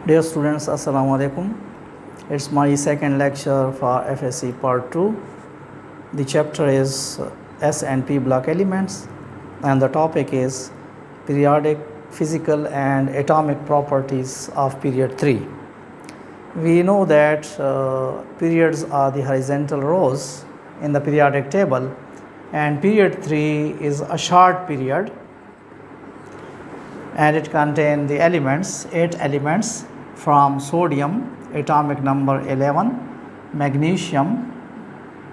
Dear students, Assalamu alaikum. It's my second lecture for F.Sc. part 2. The chapter is S and P block elements, and the topic is periodic physical and atomic properties of period 3. We know that periods are the horizontal rows in the periodic table, and period 3 is a short period, and it contains the elements, 8 elements from sodium, atomic number 11, magnesium,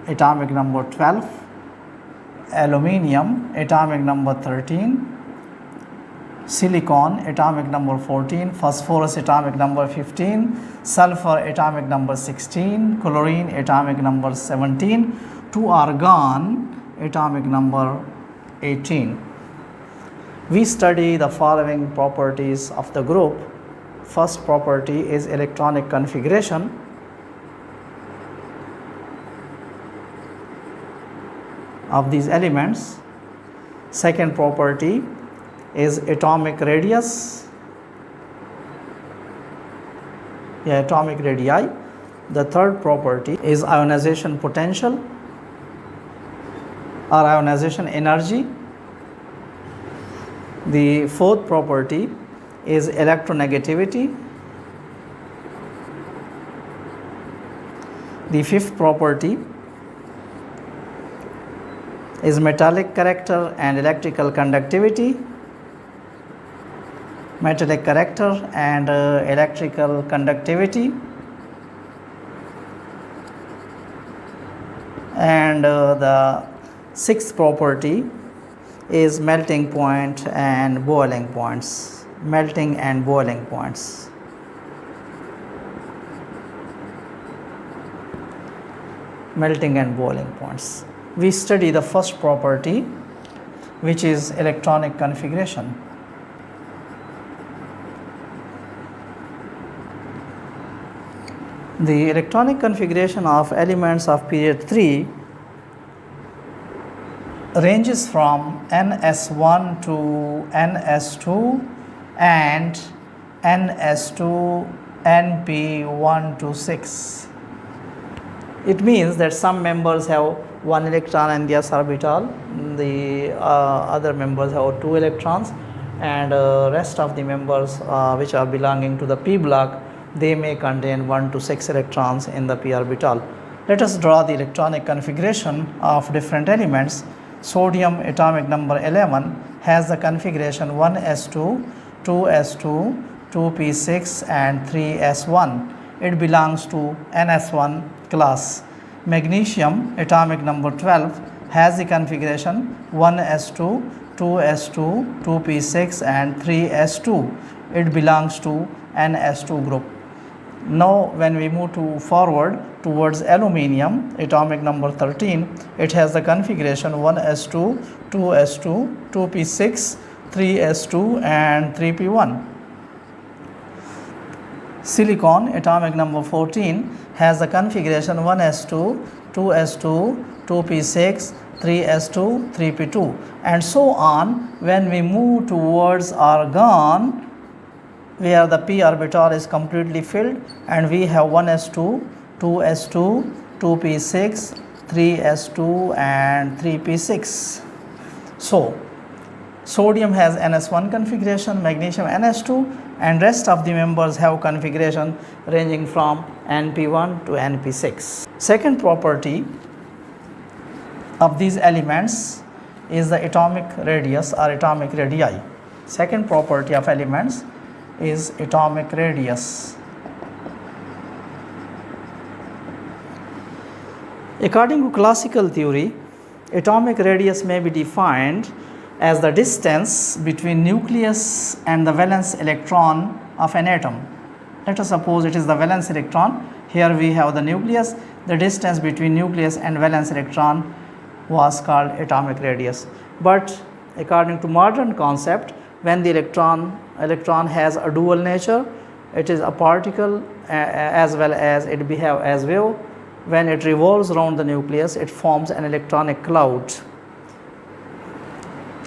atomic number 12, aluminium, atomic number 13, silicon, atomic number 14, phosphorus, atomic number 15, sulfur, atomic number 16, chlorine, atomic number 17, to argon, atomic number 18. We study the following properties of the group. First property is electronic configuration. Of these elements. Second property is atomic radius, atomic radii. The third property is ionization potential or ionization energy. The fourth property is electronegativity. The fifth property is metallic character and electrical conductivity. Metallic character and electrical conductivity. And the sixth property is melting point and boiling points. Melting and boiling points. Melting and boiling points. We study the first property, which is electronic configuration. The electronic configuration of elements of period 3 ranges from NS1 to NS2 and NS2 NP1 to 6. It means that some members have 1 electron in the s orbital, the other members have 2 electrons, and rest of the members which are belonging to the p block, they may contain 1 to 6 electrons in the p orbital. Let us draw the electronic configuration of different elements. Sodium atomic number 11 has the configuration 1s2, 2s2, 2p6 and 3s1. It belongs to ns1 class. Magnesium atomic number 12 has the configuration 1s2, 2s2, 2p6 and 3s2. It belongs to ns2 group. Now when we move forward towards aluminium atomic number 13, it has the configuration 1s2, 2s2, 2p6, 3s2 and 3p1. Silicon atomic number 14 has the configuration 1s2, 2s2, 2p6, 3s2, 3p2 and so on. When we move towards argon, where the p orbital is completely filled, and we have 1s2, 2s2, 2p6, 3s2 and 3p6. So sodium has ns1 configuration, magnesium ns2, and rest of the members have configuration ranging from np1 to np6. Second property of these elements is the atomic radius or atomic radii. Second property of elements is atomic radius. According to classical theory, atomic radius may be defined as the distance between nucleus and the valence electron of an atom. Let us suppose it is the valence electron. Here we have the nucleus. The distance between nucleus and valence electron was called atomic radius. But according to modern concept, when the electron has a dual nature, it is a particle as well as it behave as wave. When it revolves around the nucleus, it forms an electronic cloud,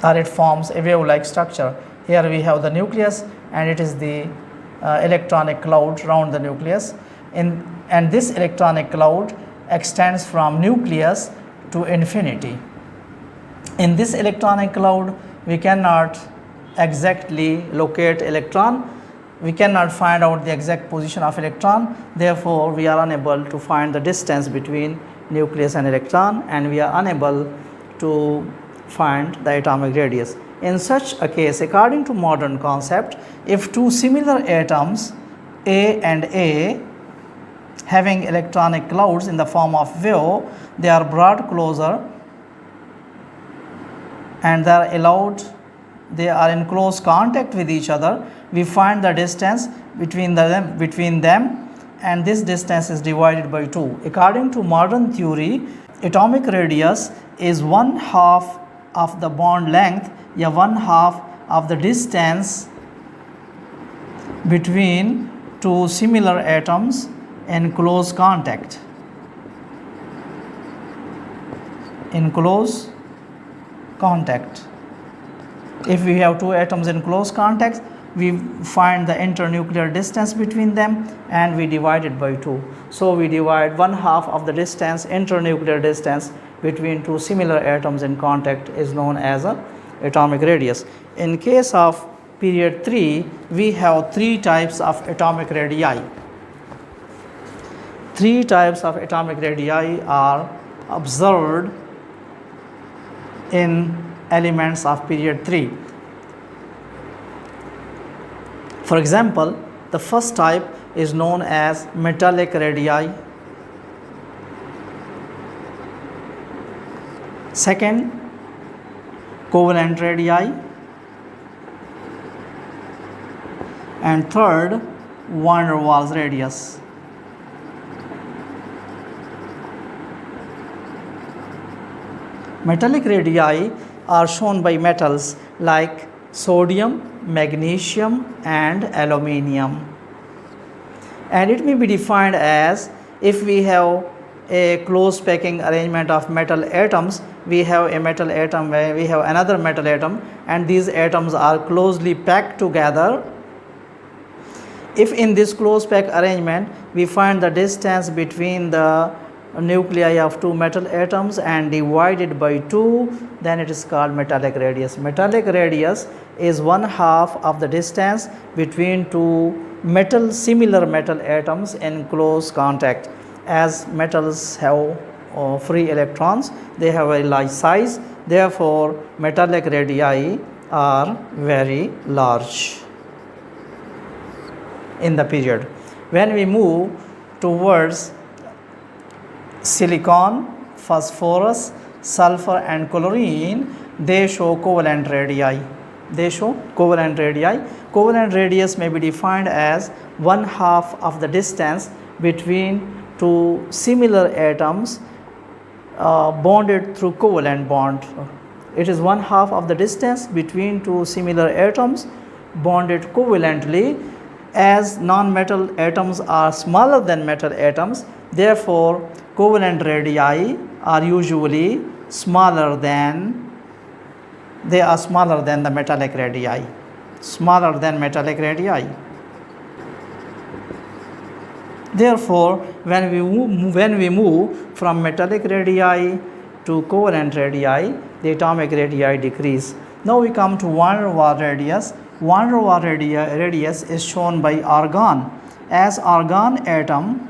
or it forms a wave like structure. Here we have the nucleus and it is the electronic cloud around the nucleus, and this electronic cloud extends from nucleus to infinity. In this electronic cloud, we cannot exactly locate electron, we cannot find out the exact position of electron, therefore we are unable to find the distance between nucleus and electron, and we are unable to find the atomic radius. In such a case, according to modern concept, if two similar atoms A and A having electronic clouds in the form of wave, they are brought closer and they are in close contact with each other, we find the distance between them, and this distance is divided by 2. According to modern theory, atomic radius is 1/2 of the bond length, 1/2 of the distance between two similar atoms in close contact. If we have two atoms in close contact, we find the internuclear distance between them and we divide it by 2. So we divide 1/2 of the distance, internuclear distance between two similar atoms in contact is known as a atomic radius. In case of period 3, we have 3 types of atomic radii. 3 types of atomic radii are observed in elements of period 3. For example, the first type is known as metallic radii. Second, covalent radii, and third, van der Waals radius. Metallic radii are shown by metals like sodium, magnesium and aluminium, and it may be defined as, if we have a close packing arrangement of metal atoms, we have a metal atom where we have another metal atom, and these atoms are closely packed together. If in this close pack arrangement we find the distance between the nuclei of two metal atoms and divide it by 2, then it is called metallic radius. Metallic radius is 1/2 of the distance between two similar metal atoms in close contact. As metals have free electrons, they have a large size, therefore metallic radii are very large in the period. When we move towards silicon, phosphorus, sulfur and chlorine, they show covalent radii. Covalent radius may be defined as 1/2 of the distance between two similar atoms bonded through covalent bond. It is 1/2 of the distance between two similar atoms bonded covalently. As non-metal atoms are smaller than metal atoms, therefore covalent radii are usually smaller than the metallic radii. Therefore, when we move from metallic radii to covalent radii, the atomic radii decrease. Now we come to van der Waals radius. Van der Waals radius is shown by argon. As argon atom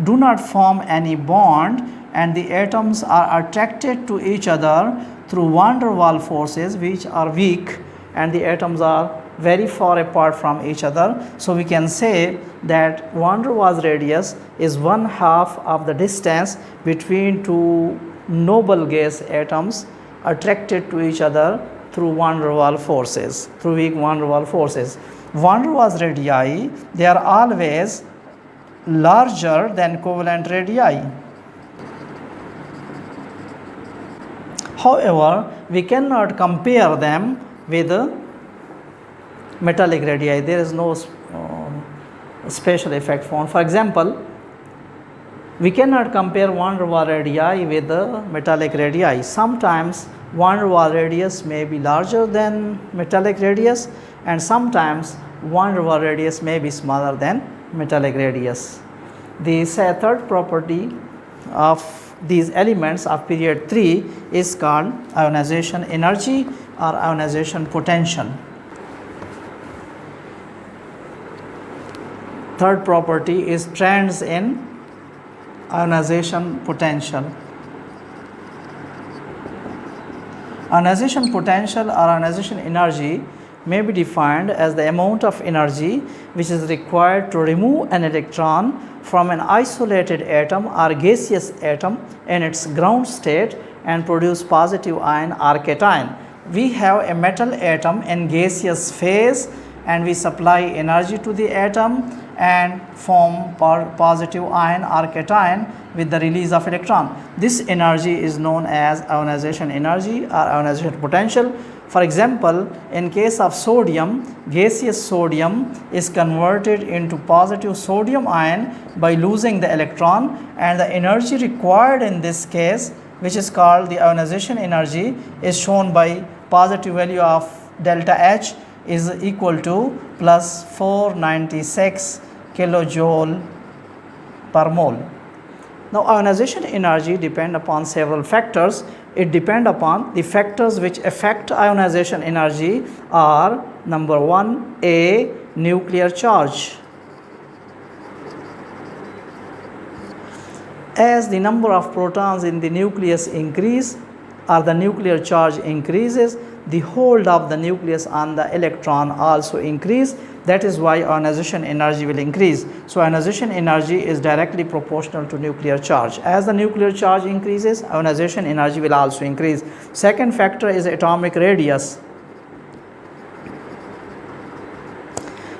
do not form any bond and the atoms are attracted to each other through van der Waals forces, which are weak, and the atoms are very far apart from each other. So we can say that van der Waals radius is 1/2 of the distance between two noble gas atoms attracted to each other through van der Waals forces, through weak van der Waals forces. Van der Waals radii, they are always larger than covalent radii. However, we cannot compare them with metallic radii. There is no special effect found. For example, we cannot compare van der Waals radii with metallic radii. Sometimes van der Waals radius may be larger than metallic radius, and sometimes van der Waals radius may be smaller than metallic radius. The third property of these elements of period 3 is called ionization energy or ionization potential. Third property is trends in ionization potential. Ionization potential or ionization energy may be defined as the amount of energy which is required to remove an electron from an isolated atom or gaseous atom in its ground state and produce positive ion or cation. We have a metal atom in gaseous phase and we supply energy to the atom and form positive ion or cation with the release of electron. This energy is known as ionization energy or ionization potential. For example, in case of sodium, gaseous sodium is converted into positive sodium ion by losing the electron, and the energy required in this case, which is called the ionization energy, is shown by positive value of delta H is equal to plus 496 kilojoule per mole. Now, ionization energy depends upon several factors. It depends upon the factors which affect ionization energy are number 1, A, nuclear charge. As the number of protons in the nucleus increase or the nuclear charge increases, the hold of the nucleus on the electron also increase. That is why ionization energy will increase. So ionization energy is directly proportional to nuclear charge. As the nuclear charge increases, ionization energy will also increase. Second factor is atomic radius.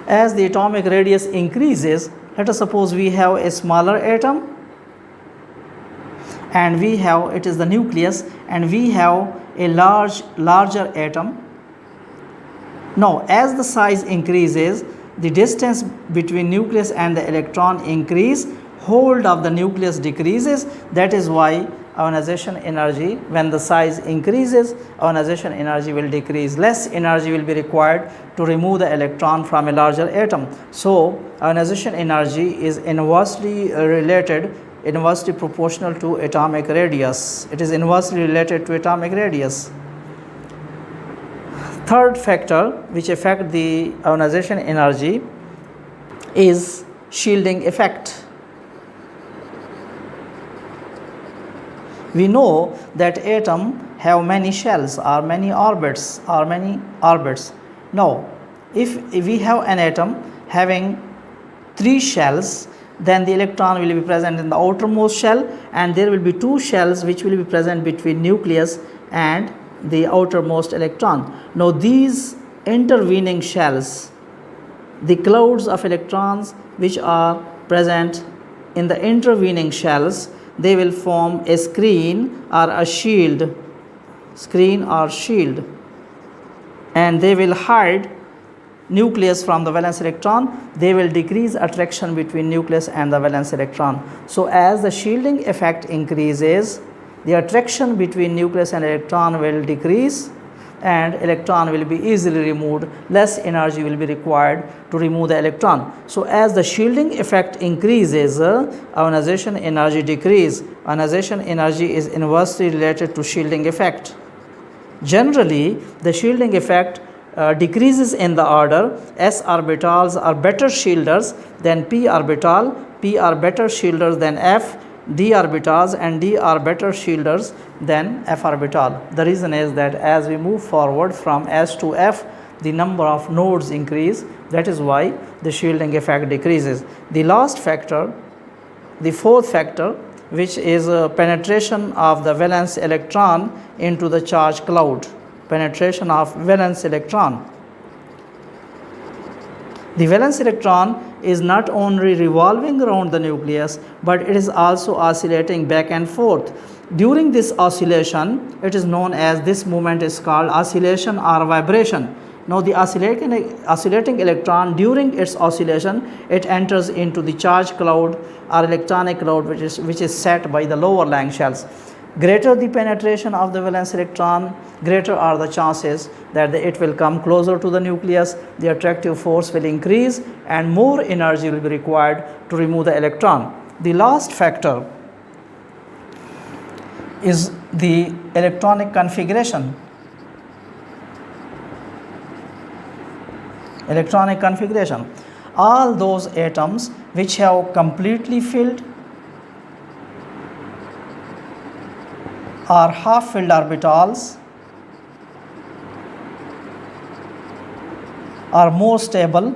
As the atomic radius increases, let us suppose we have a smaller atom and we have, it is the nucleus, and we have a larger atom. Now, as the size increases, the distance between nucleus and the electron increase, hold of the nucleus decreases. That is why ionization energy, when the size increases, ionization energy will decrease. Less energy will be required to remove the electron from a larger atom. So, ionization energy is inversely proportional to atomic radius. It is inversely related to atomic radius. Third factor which affect the ionization energy is shielding effect. We know that atom have many shells or many orbits. Now, if we have an atom having 3 shells, then the electron will be present in the outermost shell, and there will be 2 shells which will be present between nucleus and the outermost electron. Now, these intervening shells, the clouds of electrons which are present in the intervening shells, they will form a screen or shield, and they will hide nucleus from the valence electron. They will decrease attraction between nucleus and the valence electron. So, as the shielding effect increases, the attraction between nucleus and electron will decrease and electron will be easily removed. Less energy will be required to remove the electron. So, as the shielding effect increases, ionization energy decreases. Ionization energy is inversely related to shielding effect. Generally, the shielding effect decreases in the order s orbitals are better shielders than p orbital, p are better shielders than f, d orbitals, and d are better shielders than f orbital. The reason is that as we move forward from s to f, the number of nodes increase. That is why the shielding effect decreases. The last factor, the fourth factor, which is penetration of the valence electron into the charge cloud. Penetration of valence electron. The valence electron is not only revolving around the nucleus, but it is also oscillating back and forth. During this oscillation, it is known as, this movement is called oscillation or vibration. Now, the oscillating electron, during its oscillation, it enters into the charge cloud or electronic cloud, which is set by the lower Lang shells. Greater the penetration of the valence electron, greater are the chances that it will come closer to the nucleus, the attractive force will increase, and more energy will be required to remove the electron. The last factor is the electronic configuration. Electronic configuration. All those atoms which have completely filled or half filled orbitals are more stable,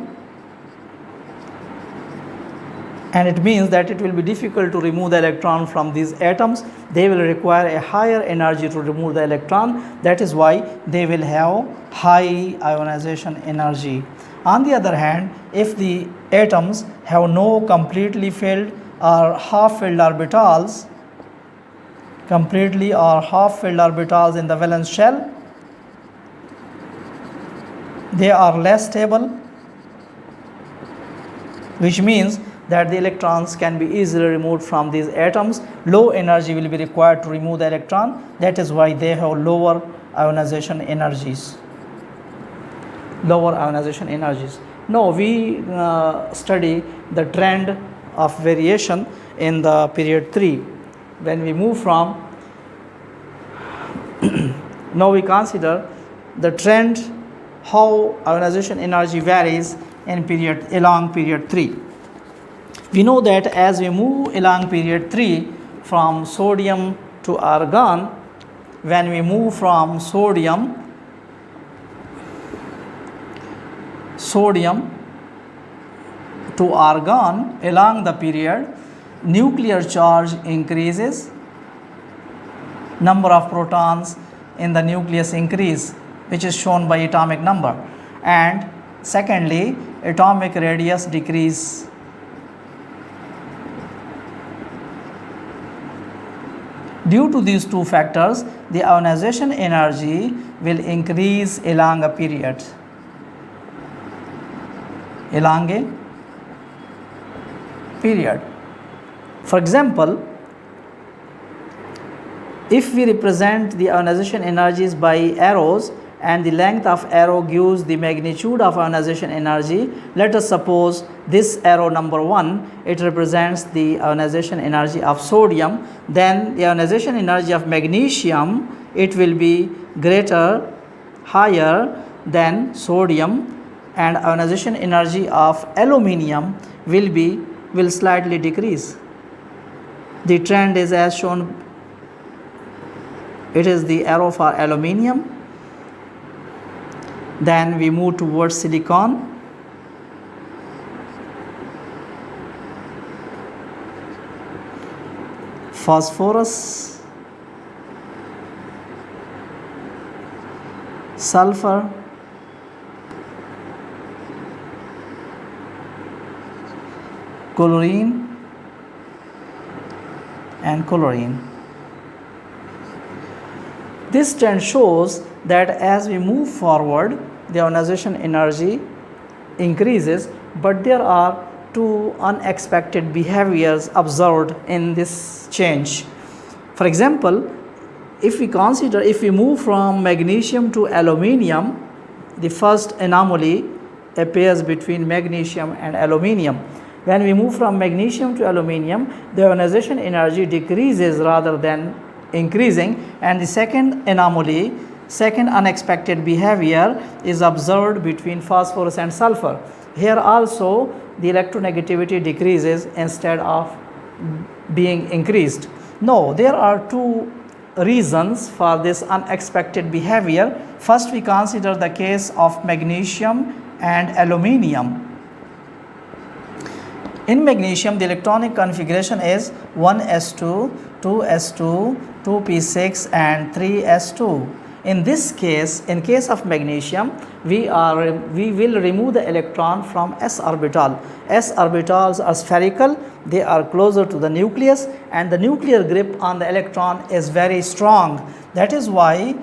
and it means that it will be difficult to remove the electron from these atoms. They will require a higher energy to remove the electron. That is why they will have high ionization energy. On the other hand, if the atoms have no completely filled or half filled orbitals, completely or half filled orbitals in the valence shell, they are less stable, which means that the electrons can be easily removed from these atoms. Low energy will be required to remove the electron. That is why they have lower ionization energies. Lower ionization energies. Now we study the trend of variation in the period 3. When we move from now we consider the trend how ionization energy varies in along period 3. We know that as we move along period 3 from sodium to argon, when we move from sodium to argon along the period, nuclear charge increases, number of protons in the nucleus increase, which is shown by atomic number, and secondly atomic radius decrease. Due to these two factors, the ionization energy will increase along a period. For example, if we represent the ionization energies by arrows and the length of arrow gives the magnitude of ionization energy, let us suppose this arrow number 1, it represents the ionization energy of sodium, then the ionization energy of magnesium, it will be higher than sodium, and ionization energy of aluminium will slightly decrease. The trend is as shown. It is the arrow for aluminium. Then we move towards silicon. Phosphorus, sulfur, chlorine and chlorine. This trend shows that as we move forward, the ionization energy increases, but there are two unexpected behaviors observed in this change. For example, if we move from magnesium to aluminium, the first anomaly appears between magnesium and aluminium. When we move from magnesium to aluminium, the ionization energy decreases rather than increasing, and the second unexpected behavior is observed between phosphorus and sulfur. Here also the electronegativity decreases instead of being increased. No, there are two reasons for this unexpected behavior. First, we consider the case of magnesium and aluminium. In magnesium, the electronic configuration is 1s2, 2s2, 2p6 and 3s2. In this case, in case of magnesium, we will remove the electron from s orbital. S orbitals are spherical, they are closer to the nucleus, and the nuclear grip on the electron is very strong. That is why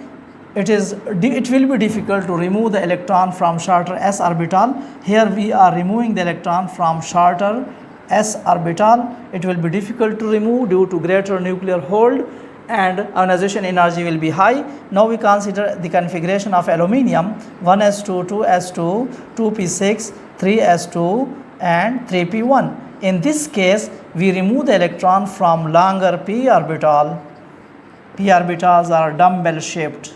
it will be difficult to remove the electron from shorter s orbital. Here we are removing the electron from shorter s orbital. It will be difficult to remove due to greater nuclear hold, and ionization energy will be high. Now we consider the configuration of aluminium: 1s2, 2s2, 2p6, 3s2 and 3p1. In this case, we remove the electron from longer p orbital. P orbitals are dumbbell shaped.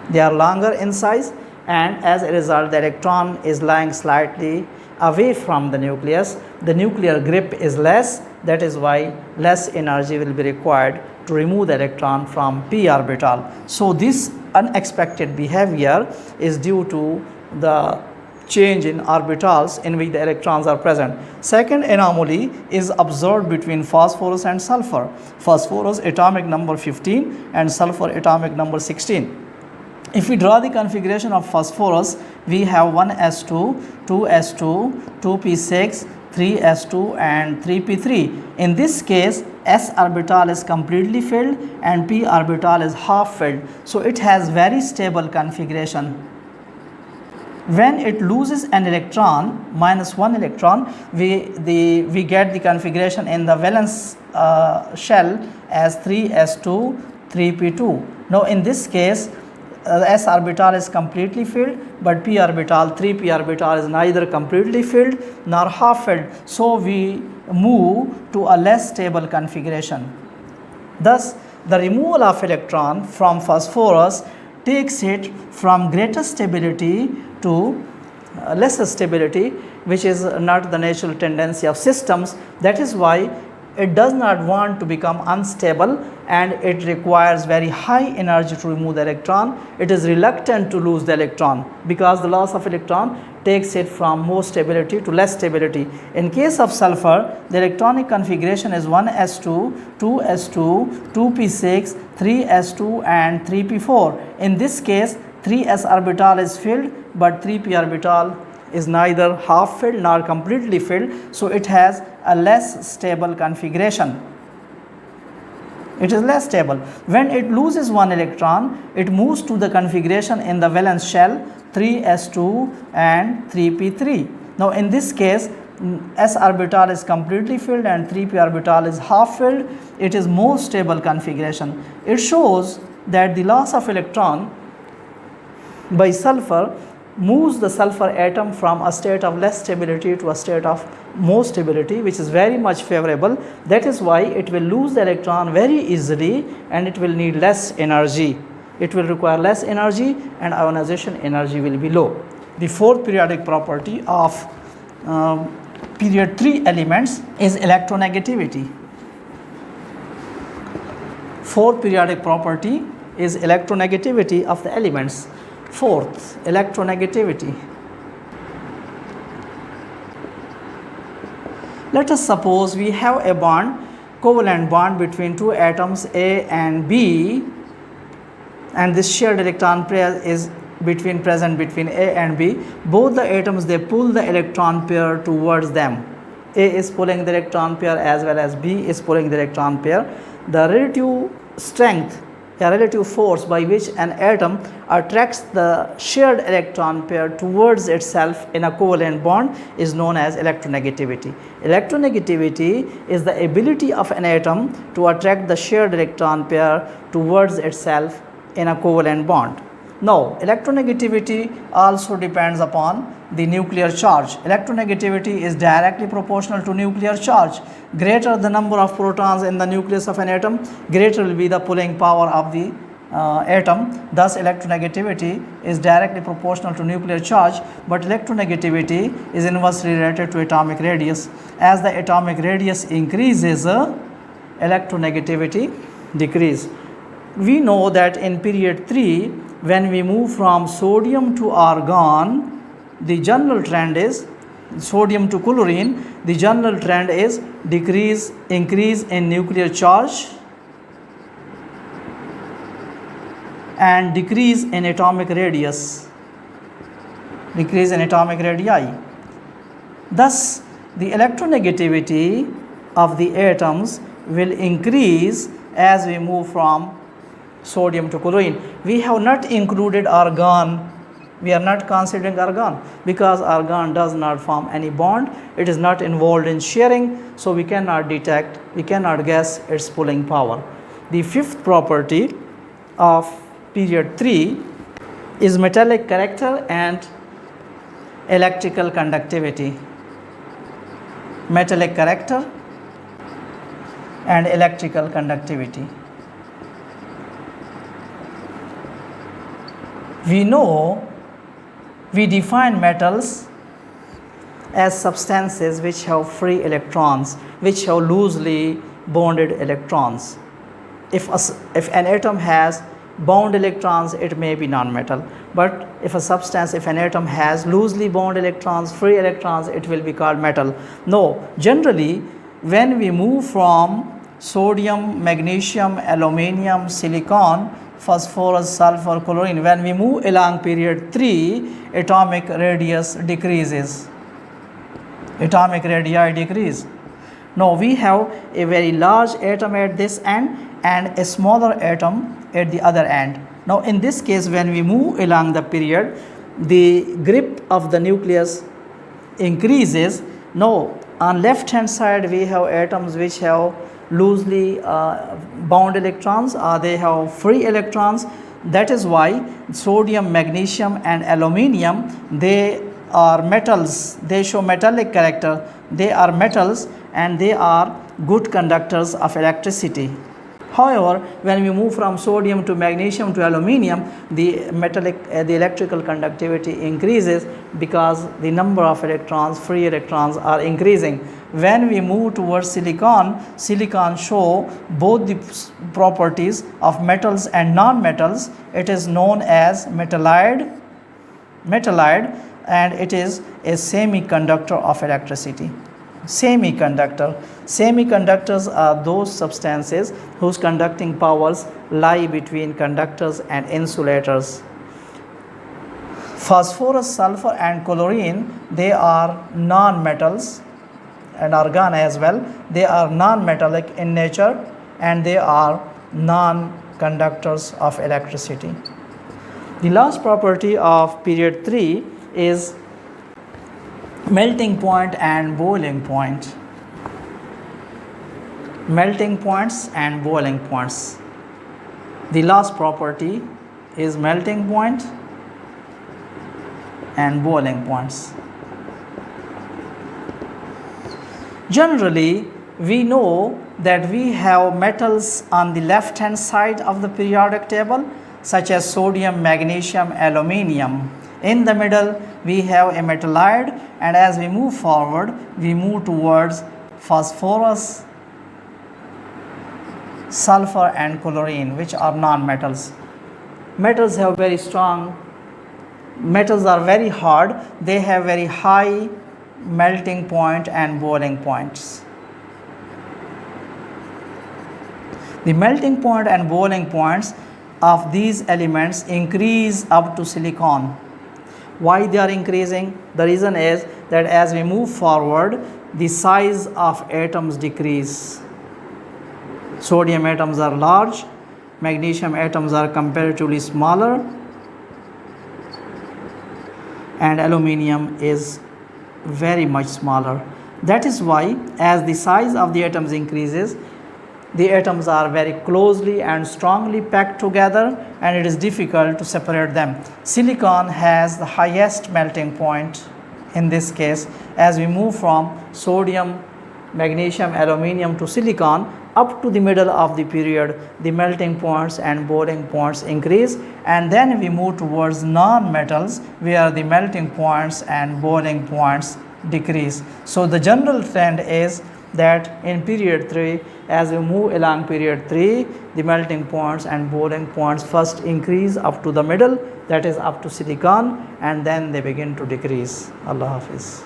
They are longer in size, and as a result the electron is lying slightly away from the nucleus. The nuclear grip is less, that is why less energy will be required to remove the electron from p orbital. So this unexpected behavior is due to the change in orbitals in which the electrons are present. Second anomaly is observed between phosphorus and sulfur. Phosphorus atomic number 15 and sulfur atomic number 16. If we draw the configuration of phosphorus, we have 1s2, 2s2, 2p6, 3s2 and 3p3. In this case, s orbital is completely filled and p orbital is half filled. So it has very stable configuration. When it loses an electron, minus 1 electron, we get the configuration in the valence shell as 3s2, 3p2. Now in this case, s orbital is completely filled, but p orbital, 3p orbital is neither completely filled nor half filled. So we move to a less stable configuration. Thus, the removal of electron from phosphorus takes it from greater stability to lesser stability, which is not the natural tendency of systems. That is why it does not want to become unstable, and it requires very high energy to remove the electron. It is reluctant to lose the electron because the loss of electron takes it from more stability to less stability. In case of sulfur, the electronic configuration is 1s2, 2s2, 2p6, 3s2 and 3p4. In this case, 3s orbital is filled, but 3p orbital is neither half filled nor completely filled, so it has a less stable configuration. It is less stable. When it loses one electron, it moves to the configuration in the valence shell 3s2 and 3p3. Now in this case, s orbital is completely filled and 3p orbital is half filled. It is more stable configuration. It shows that the loss of electron by sulfur moves the sulfur atom from a state of less stability to a state of more stability, which is very much favorable. That is why it will lose the electron very easily and it will need less energy. It will require less energy and ionization energy will be low. The fourth periodic property of period 3 elements is electronegativity. Fourth periodic property is electronegativity of the elements. Fourth, electronegativity. Let us suppose we have a bond, covalent bond between two atoms A and B, and this shared electron pair is present between A and B. Both the atoms, they pull the electron pair towards them. A is pulling the electron pair as well as B is pulling the electron pair. The relative strength, a relative force by which an atom attracts the shared electron pair towards itself in a covalent bond is known as electronegativity. Electronegativity is the ability of an atom to attract the shared electron pair towards itself in a covalent bond. Now, electronegativity also depends upon the nuclear charge. Electronegativity is directly proportional to nuclear charge. Greater the number of protons in the nucleus of an atom, greater will be the pulling power of the atom. Thus, electronegativity is directly proportional to nuclear charge, but electronegativity is inversely related to atomic radius. As the atomic radius increases, electronegativity decreases. We know that in period 3, when we move from sodium to argon, the general trend is sodium to chlorine. The general trend is increase in nuclear charge and decrease in atomic radius. Decrease in atomic radii. Thus, the electronegativity of the atoms will increase as we move from sodium to chlorine. We have not included argon. We are not considering argon because argon does not form any bond. It is not involved in sharing, so we cannot detect, we cannot guess its pulling power. The fifth property of period 3 is metallic character and electrical conductivity. Metallic character and electrical conductivity. We define metals as substances which have free electrons, which have loosely bonded electrons. If an atom has bound electrons, it may be non-metal. But if an atom has loosely bound electrons, free electrons, it will be called metal. No, generally, when we move from sodium, magnesium, aluminium, silicon, phosphorus, sulfur, chlorine, when we move along period 3, atomic radius decreases. Atomic radii decrease. Now we have a very large atom at this end and a smaller atom at the other end. Now in this case, when we move along the period, the grip of the nucleus increases. Now on left hand side we have atoms which have loosely bound electrons, or they have free electrons. That is why sodium, magnesium and aluminium, they are metals. They show metallic character. They are metals and they are good conductors of electricity. However, when we move from sodium to magnesium to aluminium, the electrical conductivity increases because the number of electrons, free electrons, are increasing. When we move towards silicon, silicon show both the properties of metals and non-metals. It is known as metallide, and it is a semiconductor of electricity. Semiconductors are those substances whose conducting powers lie between conductors and insulators. Phosphorus, sulfur and chlorine, they are non-metals, and argon as well. They are non-metallic in nature and they are non-conductors of electricity. The last property of period 3 is melting point and boiling point. Melting points and boiling points. The last property is melting point and boiling points. Generally, we know that we have metals on the left hand side of the periodic table, such as sodium, magnesium, aluminium. In the middle, we have a metallide, and as we move forward, we move towards phosphorus, sulfur and chlorine, which are non-metals. Metals are very hard, they have very high melting point and boiling points. The melting point and boiling points of these elements increase up to silicon. Why they are increasing? The reason is that as we move forward, the size of atoms decrease. Sodium atoms are large, magnesium atoms are comparatively smaller, and aluminium is very much smaller. That is why as the size of the atoms increases, the atoms are very closely and strongly packed together and it is difficult to separate them. Silicon has the highest melting point in this case. As we move from sodium, magnesium, aluminium to silicon, up to the middle of the period, the melting points and boiling points increase, and then we move towards non-metals where the melting points and boiling points decrease. So the general trend is that in period 3, as we move along period 3, the melting points and boiling points first increase up to the middle, that is up to silicon, and then they begin to decrease. Allah Hafiz.